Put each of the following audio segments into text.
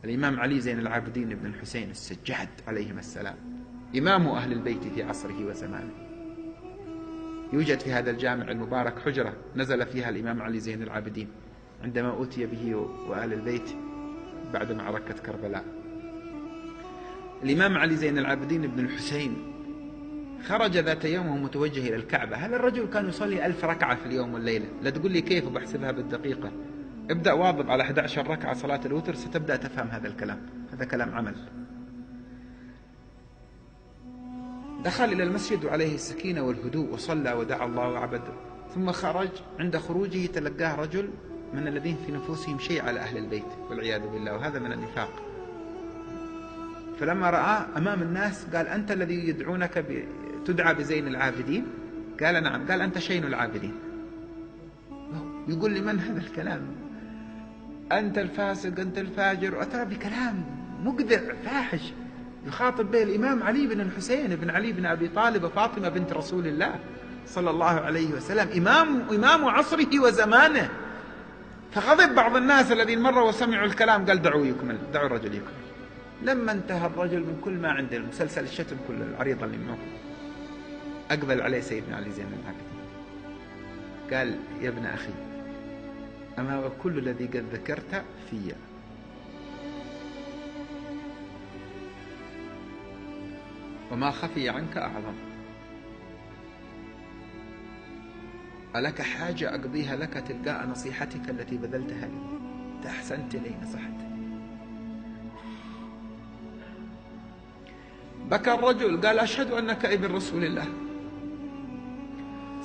الإمام علي زين العابدين بن الحسين السجاد عليهما السلام، إمام أهل البيت في عصره وزمانه. يوجد في هذا الجامع المبارك حجرة نزل فيها الإمام علي زين العابدين عندما أوتي به وأهل البيت بعد معركة كربلاء. الإمام علي زين العابدين بن الحسين خرج ذات يوم وهو متوجه إلى الكعبة. هذا الرجل كان يصلي 1000 ركعة في اليوم والليلة. لا تقول لي كيف وبحسبها بالدقيقة. ابدأ واظب على 11 ركعة صلاة الوتر ستبدأ تفهم هذا الكلام. هذا كلام عمل. دخل إلى المسجد وعليه السكينة والهدوء وصلى ودعا الله وعبد، ثم خرج. عند خروجه تلقاه رجل من الذين في نفوسهم شيء على أهل البيت والعياذ بالله، وهذا من النفاق. فلما رآه أمام الناس قال: أنت الذي يدعونك تدعى بزين العابدين؟ قال: نعم. قال: أنت شين العابدين. يقول لي: من هذا الكلام؟ أنت الفاسق، أنت الفاجر، وأتى بكلام مقذع فاحش يخاطب به الإمام علي بن الحسين بن علي بن أبي طالب وفاطمة بنت رسول الله صلى الله عليه وسلم، إمام عصره وزمانه. فغضب بعض الناس الذين مروا وسمعوا الكلام، قال: دعوا الرجل يكمل. لما انتهى الرجل من كل ما عنده، المسلسل الشتم كل العريضة اللي معه، أقبل عليه سيدنا علي زين العابدين قال: يا ابن أخي، أما وكل الذي قد ذكرت في، وما خفي عنك أعظم، ألك حاجة أقضيها لك تلقاء نصيحتك التي بذلتها لي؟ أنت أحسنت لي، نصحت. بكى الرجل قال: أشهد أنك ابن رسول الله.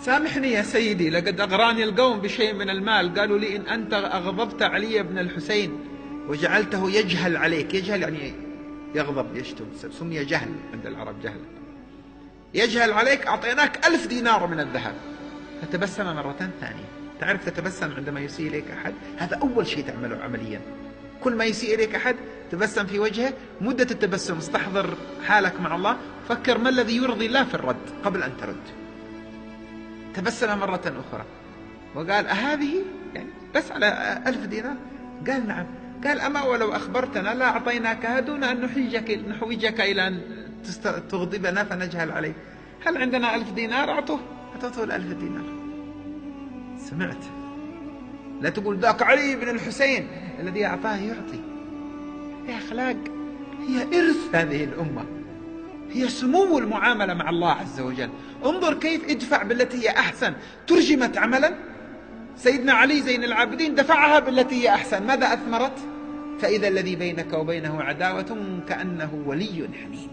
سامحني يا سيدي، لقد أغراني القوم بشيء من المال، قالوا لي: إن أنت أغضبت علي بن الحسين وجعلته يجهل عليك. يجهل يعني يغضب، يشتم، سمي جهل عند العرب، جهل. يجهل عليك، أعطيناك 1000 دينار من الذهب. فتبسم مرة ثانية. تعرف تتبسم عندما يسيء إليك أحد؟ هذا أول شيء تعمله عمليا. كل ما يسيء إليك أحد تبسم في وجهه. مدة التبسم استحضر حالك مع الله، فكر ما الذي يرضي الله في الرد قبل أن ترد. تبسم مرة أخرى وقال: أهذه يعني بس على 1000 دينار؟ قال: نعم. قال: أما ولو أخبرتنا لا أعطيناكها دون أن نحوجك إلى أن تغضبنا فنجهل عليك. هل عندنا 1000 دينار؟ أعطوه 1000 دينار. سمعت؟ لا تقول ذاك علي بن الحسين الذي أعطاه يعطي. هي أخلاق، هي إرث هذه الأمة، هي سمو المعاملة مع الله عز وجل. انظر كيف ادفع بالتي هي أحسن. ترجمت عملا. سيدنا علي زين العابدين دفعها بالتي هي أحسن. ماذا أثمرت؟ فإذا الذي بينك وبينه عداوة كأنه ولي حميم.